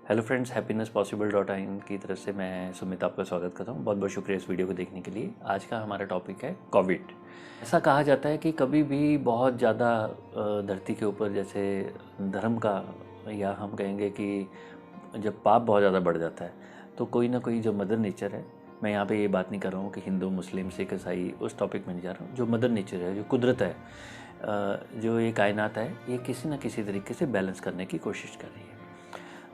Hello friends, happinesspossible.in की तरफ से मैं सुमित आपका स्वागत करता हूँ। बहुत बहुत शुक्रिया इस वीडियो को देखने के लिए। आज का हमारा टॉपिक है कोविड। ऐसा कहा जाता है कि कभी भी बहुत ज़्यादा धरती के ऊपर जैसे धर्म का या हम कहेंगे कि जब पाप बहुत ज़्यादा बढ़ जाता है तो कोई ना कोई जो मदर नेचर है, मैं यहाँ पे ये बात नहीं कर रहा हूँ कि हिंदू मुस्लिम सिख ईसाई, उस टॉपिक में नहीं जा रहा हूँ। जो मदर नेचर है, जो कुदरत है, जो ये कायनात है, ये किसी न किसी तरीके से बैलेंस करने की कोशिश कर रही है।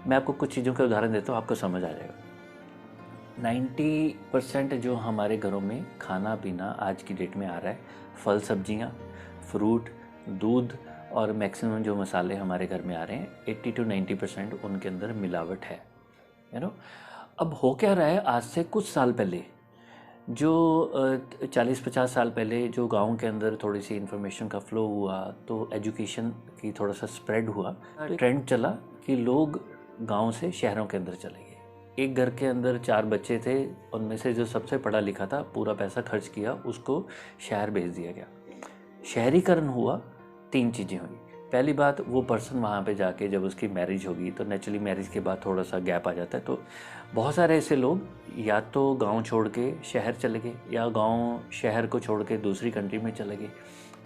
मैं आपको कुछ चीज़ों का उदाहरण देता हूँ, आपको समझ आ जाएगा। 90% जो हमारे घरों में खाना पीना आज की डेट में आ रहा है, फल सब्जियाँ, फ्रूट, दूध और मैक्सिमम जो मसाले हमारे घर में आ रहे हैं, 80 to 90% उनके अंदर मिलावट है। यू नो, अब हो क्या रहा है, आज से कुछ साल पहले जो 40-50 साल पहले जो गांव के अंदर थोड़ी सी इन्फॉर्मेशन का फ्लो हुआ, तो एजुकेशन की थोड़ा सा स्प्रेड हुआ, ट्रेंड चला कि लोग गांव से शहरों के अंदर चले गए। एक घर के अंदर 4 बच्चे थे, उनमें से जो सबसे पढ़ा लिखा था पूरा पैसा खर्च किया, उसको शहर भेज दिया गया। शहरीकरण हुआ, 3 चीज़ें हुई। पहली बात, वो पर्सन वहाँ पे जाके जब उसकी मैरिज होगी तो नेचुरली मैरिज के बाद थोड़ा सा गैप आ जाता है, तो बहुत सारे ऐसे लोग या तो गांव छोड़ के शहर चले गए या गांव शहर को छोड़ के दूसरी कंट्री में चले गए।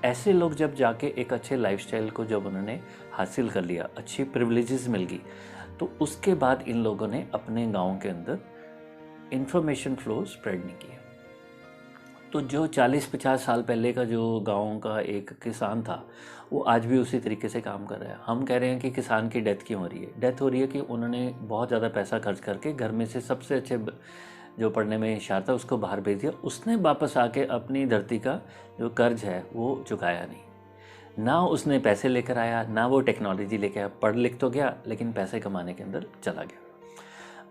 ऐसे लोग जब जाके एक अच्छे लाइफस्टाइल को जब उन्होंने हासिल कर लिया, अच्छी प्रिविलेजेस मिल गई, तो उसके बाद इन लोगों ने अपने गांव के अंदर इंफॉर्मेशन फ्लो स्प्रेड नहीं किया। तो जो 40-50 साल पहले का जो गांव का एक किसान था, वो आज भी उसी तरीके से काम कर रहा है। हम कह रहे हैं कि किसान की डेथ क्यों हो रही है? डेथ हो रही है कि उन्होंने बहुत ज़्यादा पैसा खर्च करके घर में से सबसे अच्छे जो पढ़ने में होशियार था उसको बाहर भेज दिया। उसने वापस आके अपनी धरती का जो कर्ज है वो चुकाया नहीं। ना उसने पैसे लेकर आया, ना वो टेक्नोलॉजी लेकर आया। पढ़ लिख तो गया लेकिन पैसे कमाने के अंदर चला गया।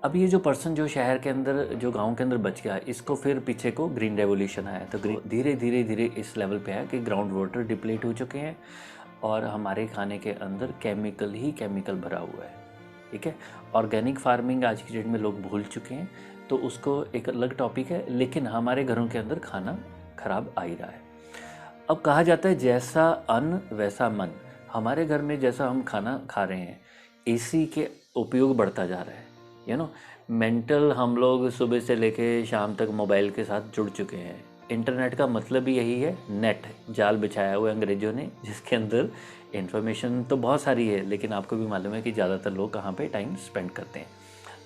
अब ये जो पर्सन जो शहर के अंदर जो गांव के अंदर बच गया, इसको फिर पीछे को ग्रीन रेवोल्यूशन आया, तो धीरे धीरे धीरे इस लेवल पे आया कि ग्राउंड वाटर डिप्लीट हो चुके हैं और हमारे खाने के अंदर केमिकल ही केमिकल भरा हुआ है। ठीक है, ऑर्गेनिक फार्मिंग आज की डेट में लोग भूल चुके हैं, तो उसको एक अलग टॉपिक है, लेकिन हमारे घरों के अंदर खाना खराब आ ही रहा है। अब कहा जाता है जैसा अन्न वैसा मन। हमारे घर में जैसा हम खाना खा रहे हैं, एसी के उपयोग बढ़ता जा रहा है। मेंटल हम लोग सुबह से लेके शाम तक मोबाइल के साथ जुड़ चुके हैं। इंटरनेट का मतलब भी यही है, नेट जाल बिछाया हुआ है अंग्रेज़ों ने, जिसके अंदर इन्फॉर्मेशन तो बहुत सारी है, लेकिन आपको भी मालूम है कि ज़्यादातर लोग कहाँ पे टाइम स्पेंड करते हैं।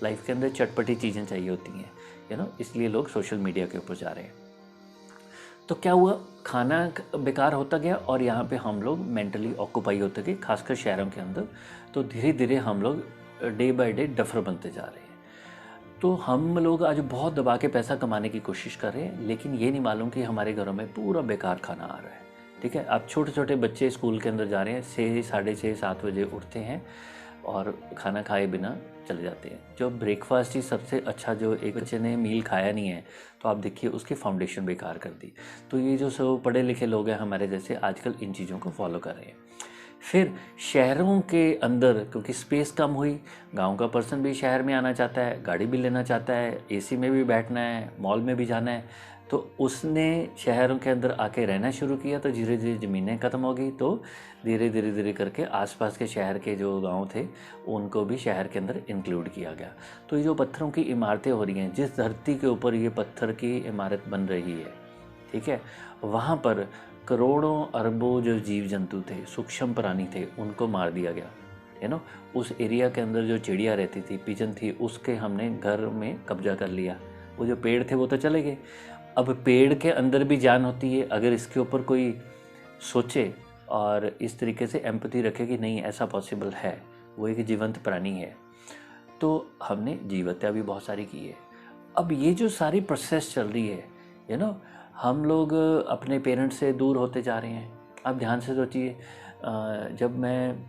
लाइफ के अंदर चटपटी चीज़ें चाहिए होती हैं, इसलिए लोग सोशल मीडिया के ऊपर जा रहे हैं। तो क्या हुआ, खाना बेकार होता गया और यहाँ पे हम लोग मेंटली ऑक्यूपाई होते गए, खासकर शहरों के अंदर। तो धीरे धीरे हम लोग डे बाय डे डफर बनते जा रहे हैं। तो हम लोग आज बहुत दबा के पैसा कमाने की कोशिश कर रहे हैं, लेकिन ये नहीं मालूम कि हमारे घरों में पूरा बेकार खाना आ रहा है। ठीक है, आप छोटे छोटे बच्चे स्कूल के अंदर जा रहे हैं, 6, 6:30, 7 बजे उठते हैं और खाना खाए बिना चले जाते हैं। जो ब्रेकफास्ट ही सबसे अच्छा, जो एक बच्चे ने मील खाया नहीं है तो आप देखिए उसकी फाउंडेशन बेकार कर दी। तो ये जो सब पढ़े लिखे लोग हैं हमारे जैसे, आजकल इन चीज़ों को फॉलो कर रहे हैं। फिर शहरों के अंदर क्योंकि स्पेस कम हुई, गांव का पर्सन भी शहर में आना चाहता है, गाड़ी भी लेना चाहता है, एसी में भी बैठना है, मॉल में भी जाना है, तो उसने शहरों के अंदर आके रहना शुरू किया। तो धीरे धीरे ज़मीनें ख़त्म हो गई, तो धीरे धीरे धीरे करके आसपास के शहर के जो गांव थे उनको भी शहर के अंदर इंक्लूड किया गया। तो ये जो पत्थरों की इमारतें हो रही हैं, जिस धरती के ऊपर ये पत्थर की इमारत बन रही है, ठीक है, वहाँ पर करोड़ों अरबों जो जीव जंतु थे, सूक्ष्म प्राणी थे, उनको मार दिया गया। उस एरिया के अंदर जो चिड़िया रहती थी, पिजन थी, उसके हमने घर में कब्जा कर लिया। वो जो पेड़ थे वो तो चले गए। अब पेड़ के अंदर भी जान होती है, अगर इसके ऊपर कोई सोचे और इस तरीके से एम्पैथी रखे कि नहीं ऐसा पॉसिबल है, वो एक जीवंत प्राणी है, तो हमने जीव हत्या भी बहुत सारी की है। अब ये जो सारी प्रोसेस चल रही है, हम लोग अपने पेरेंट्स से दूर होते जा रहे हैं। आप ध्यान से सोचिए, जब मैं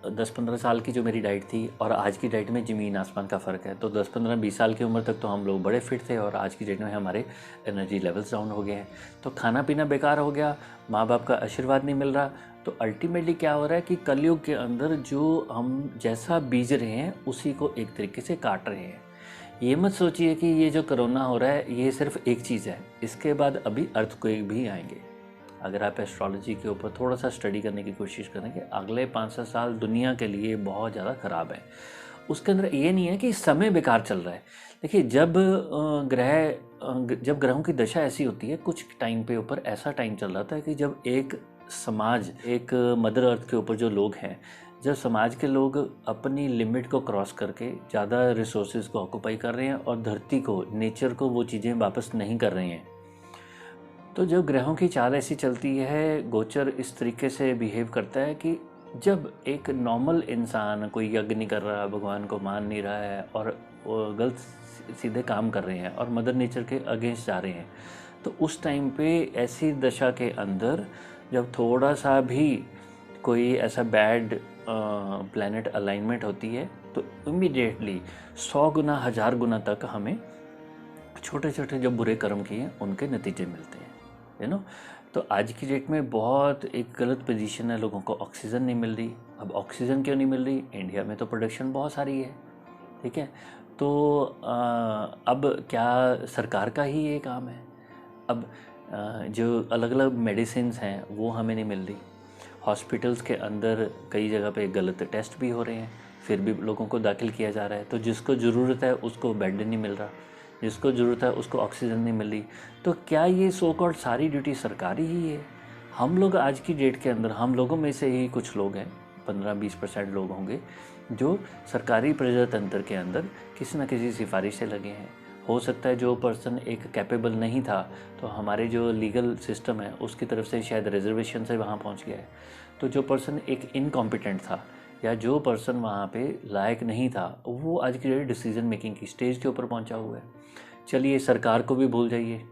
10-15 साल की जो मेरी डाइट थी और आज की डाइट में ज़मीन आसमान का फ़र्क है। तो 10-15-20 साल की उम्र तक तो हम लोग बड़े फिट थे और आज की डेट में हमारे एनर्जी लेवल्स डाउन हो गए हैं। तो खाना पीना बेकार हो गया, माँ बाप का आशीर्वाद नहीं मिल रहा। तो अल्टीमेटली क्या हो रहा है कि कलयुग के अंदर जो हम जैसा बीज रहे हैं उसी को एक तरीके से काट रहे हैं। ये मत सोचिए कि ये जो कोरोना हो रहा है ये सिर्फ एक चीज़ है, इसके बाद अभी अर्थक्वेक भी आएंगे। अगर आप एस्ट्रोलॉजी के ऊपर थोड़ा सा स्टडी करने की कोशिश करेंगे, अगले 5-7 साल दुनिया के लिए बहुत ज़्यादा ख़राब है। उसके अंदर ये नहीं है कि समय बेकार चल रहा है। देखिए जब ग्रहों की दशा ऐसी होती है, कुछ टाइम पे ऊपर ऐसा टाइम चल रहा था कि जब एक समाज, एक मदर अर्थ के ऊपर जो लोग हैं, जब समाज के लोग अपनी लिमिट को क्रॉस करके ज़्यादा रिसोर्सेज को ऑक्यूपाई कर रहे हैं और धरती को, नेचर को वो चीज़ें वापस नहीं कर रहे हैं, तो जब ग्रहों की चाल ऐसी चलती है, गोचर इस तरीके से बिहेव करता है कि जब एक नॉर्मल इंसान कोई यज्ञ नहीं कर रहा, भगवान को मान नहीं रहा है और वो गलत सीधे काम कर रहे हैं और मदर नेचर के अगेंस्ट जा रहे हैं, तो उस टाइम पे ऐसी दशा के अंदर जब थोड़ा सा भी कोई ऐसा बैड प्लैनेट अलाइनमेंट होती है, तो इमीडिएटली 100 गुना 1000 गुना तक हमें छोटे छोटे जो बुरे कर्म किए हैं उनके नतीजे मिलते हैं, तो आज की डेट में बहुत एक गलत पोजीशन है, लोगों को ऑक्सीजन नहीं मिल रही। अब ऑक्सीजन क्यों नहीं मिल रही? इंडिया में तो प्रोडक्शन बहुत सारी है, ठीक है, तो अब क्या सरकार का ही ये काम है? अब जो अलग अलग मेडिसिन हैं वो हमें नहीं मिल रही, हॉस्पिटल्स के अंदर कई जगह पे गलत टेस्ट भी हो रहे हैं, फिर भी लोगों को दाखिल किया जा रहा है, तो जिसको ज़रूरत है उसको बेड नहीं मिल रहा, जिसको ज़रूरत है उसको ऑक्सीजन नहीं मिल रही। तो क्या ये सो कॉल्ड सारी ड्यूटी सरकारी ही है? हम लोग आज की डेट के अंदर, हम लोगों में से ही कुछ लोग हैं, 15-20% लोग होंगे जो सरकारी प्रजातंत्र के अंदर किसी न किसी सिफारिश से लगे हैं। हो सकता है जो पर्सन एक कैपेबल नहीं था, तो हमारे जो लीगल सिस्टम है उसकी तरफ से शायद रिजर्वेशन से वहाँ पहुँच गया है। तो जो पर्सन एक इनकॉम्पिटेंट था या जो पर्सन वहाँ पे लायक नहीं था, वो आज की डेट डिसीजन मेकिंग की स्टेज के ऊपर पहुँचा हुआ है। चलिए सरकार को भी भूल जाइए,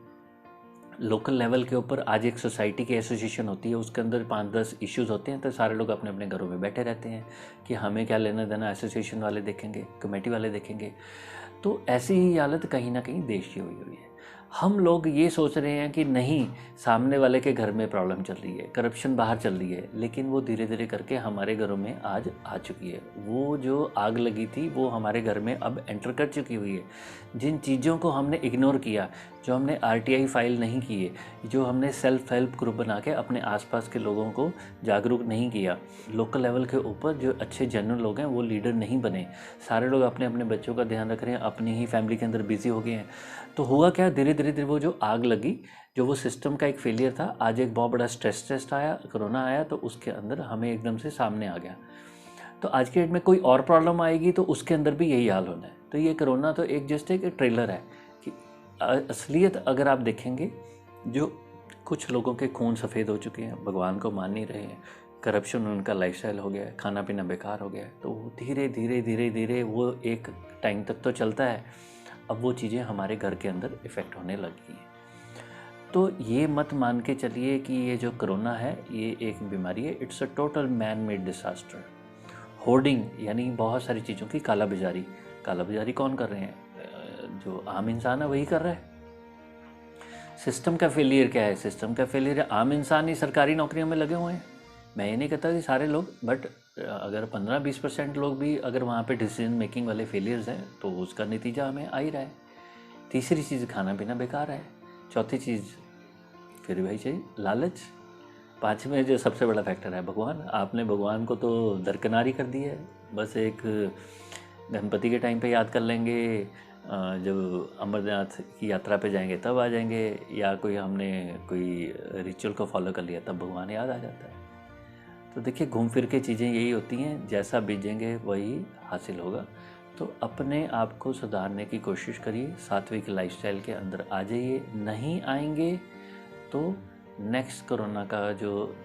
लोकल लेवल के ऊपर आज एक सोसाइटी की एसोसिएशन होती है, उसके अंदर 5-10 इश्यूज़ होते हैं, तो सारे लोग अपने अपने घरों में बैठे रहते हैं कि हमें क्या लेना देना, एसोसिएशन वाले देखेंगे, कमेटी वाले देखेंगे। तो ऐसी ही हालत कहीं ना कहीं देश की हुई है। हम लोग ये सोच रहे हैं कि नहीं, सामने वाले के घर में प्रॉब्लम चल रही है, करप्शन बाहर चल रही है, लेकिन वो धीरे धीरे करके हमारे घरों में आज आ चुकी है। वो जो आग लगी थी वो हमारे घर में अब एंटर कर चुकी हुई है। जिन चीज़ों को हमने इग्नोर किया, जो हमने आरटीआई फाइल नहीं किए, जो हमने सेल्फ हेल्प ग्रुप बना के अपने आसपास के लोगों को जागरूक नहीं किया, लोकल लेवल के ऊपर जो अच्छे जनरल लोग हैं वो लीडर नहीं बने, सारे लोग अपने अपने बच्चों का ध्यान रख रहे हैं, अपनी ही फैमिली के अंदर बिजी हो गए हैं, तो हुआ क्या, धीरे धीरे वो जो आग लगी, जो वो सिस्टम का एक फेलियर था, आज एक बहुत बड़ा स्ट्रेस टेस्ट आया, कोरोना आया, तो उसके अंदर हमें एकदम से सामने आ गया। तो आज के डेट में कोई और प्रॉब्लम आएगी तो उसके अंदर भी यही हाल होना है। तो ये कोरोना तो एक जस्ट एक ट्रेलर है कि असलियत अगर आप देखेंगे, जो कुछ लोगों के खून सफ़ेद हो चुके हैं, भगवान को मान नहीं रहे हैं, करप्शन उनका लाइफस्टाइल हो गया है, खाना पीना बेकार हो गया है, तो धीरे धीरे धीरे धीरे वो एक टाइम तक तो चलता है, अब वो चीज़ें हमारे घर के अंदर इफ़ेक्ट होने लगी हैं। तो ये मत मान के चलिए कि ये जो कोरोना है ये एक बीमारी है, it's a total man made disaster. Hoarding यानी बहुत सारी चीज़ों की कालाबाजारी कौन कर रहे हैं? जो आम इंसान है वही कर रहा है। सिस्टम का फेलियर क्या है? सिस्टम का फेलियर है आम इंसान ही सरकारी नौकरियों में लगे हुए हैं। मैं ये नहीं कहता कि सारे लोग, बट अगर 15-20% लोग भी अगर वहाँ पे डिसीजन मेकिंग वाले फेलियर्स हैं तो उसका नतीजा हमें आ ही रहा है। तीसरी चीज़, खाना पीना बेकार है। चौथी चीज़ फिर वही चाहिए, लालच। पाँचवें जो सबसे बड़ा फैक्टर है, भगवान। आपने भगवान को तो दरकिनार ही कर दिया है। बस एक गणपति के टाइम पे याद कर लेंगे, जब अमरनाथ की यात्रा पे जाएंगे तब आ जाएंगे, या कोई हमने कोई रिचुअल को फॉलो कर लिया तब भगवान याद आ जाता है। तो देखिए, घूम फिर के चीज़ें यही होती हैं, जैसा बीजेंगे वही हासिल होगा। तो अपने आप को सुधारने की कोशिश करिए, सात्विक लाइफस्टाइल के अंदर आ जाइए। नहीं आएंगे तो नेक्स्ट कोरोना का जो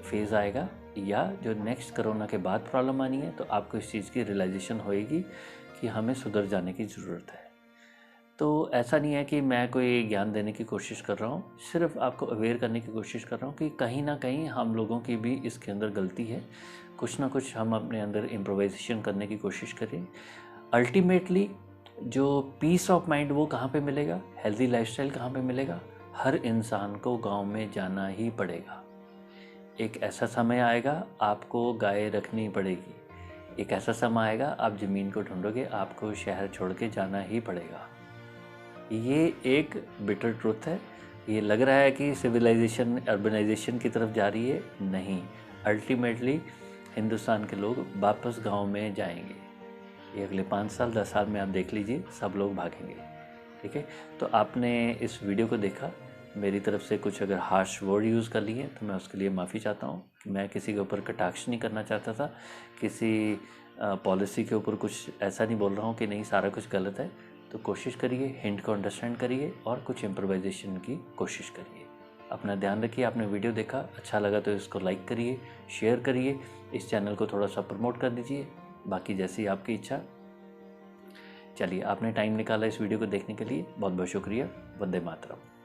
फेज़ आएगा या जो नेक्स्ट कोरोना के बाद प्रॉब्लम आनी है, तो आपको इस चीज़ की रियलाइजेशन होएगी कि हमें सुधर जाने की ज़रूरत है। तो ऐसा नहीं है कि मैं कोई ज्ञान देने की कोशिश कर रहा हूँ, सिर्फ आपको अवेयर करने की कोशिश कर रहा हूँ कि कहीं ना कहीं हम लोगों की भी इसके अंदर गलती है। कुछ ना कुछ हम अपने अंदर इम्प्रोवाइजेशन करने की कोशिश करें। अल्टीमेटली जो पीस ऑफ माइंड वो कहाँ पे मिलेगा, हेल्दी लाइफस्टाइल कहाँ पे मिलेगा? हर इंसान को गांव में जाना ही पड़ेगा। एक ऐसा समय आएगा आपको गाय रखनी पड़ेगी, एक ऐसा समय आएगा आप ज़मीन को ढूंढोगे, आपको शहर छोड़ के जाना ही पड़ेगा। ये एक बिटर ट्रुथ है। ये लग रहा है कि सिविलाइजेशन अर्बनाइजेशन की तरफ जा रही है, नहीं, अल्टीमेटली हिंदुस्तान के लोग वापस गांव में जाएंगे। ये अगले 5 साल 10 साल में आप देख लीजिए, सब लोग भागेंगे। ठीक है, तो आपने इस वीडियो को देखा, मेरी तरफ से कुछ अगर हार्श वर्ड यूज़ कर लिए तो मैं उसके लिए माफ़ी चाहता हूँ। कि मैं किसी के ऊपर कटाक्ष नहीं करना चाहता था, किसी पॉलिसी के ऊपर कुछ ऐसा नहीं बोल रहा हूँ कि नहीं सारा कुछ गलत है। तो कोशिश करिए, हिंट को अंडरस्टैंड करिए और कुछ इम्प्रोवाइजेशन की कोशिश करिए। अपना ध्यान रखिए। आपने वीडियो देखा, अच्छा लगा तो इसको लाइक करिए, शेयर करिए, इस चैनल को थोड़ा सा प्रमोट कर दीजिए, बाकी जैसी आपकी इच्छा। चलिए, आपने टाइम निकाला इस वीडियो को देखने के लिए, बहुत बहुत शुक्रिया। वंदे मातरम।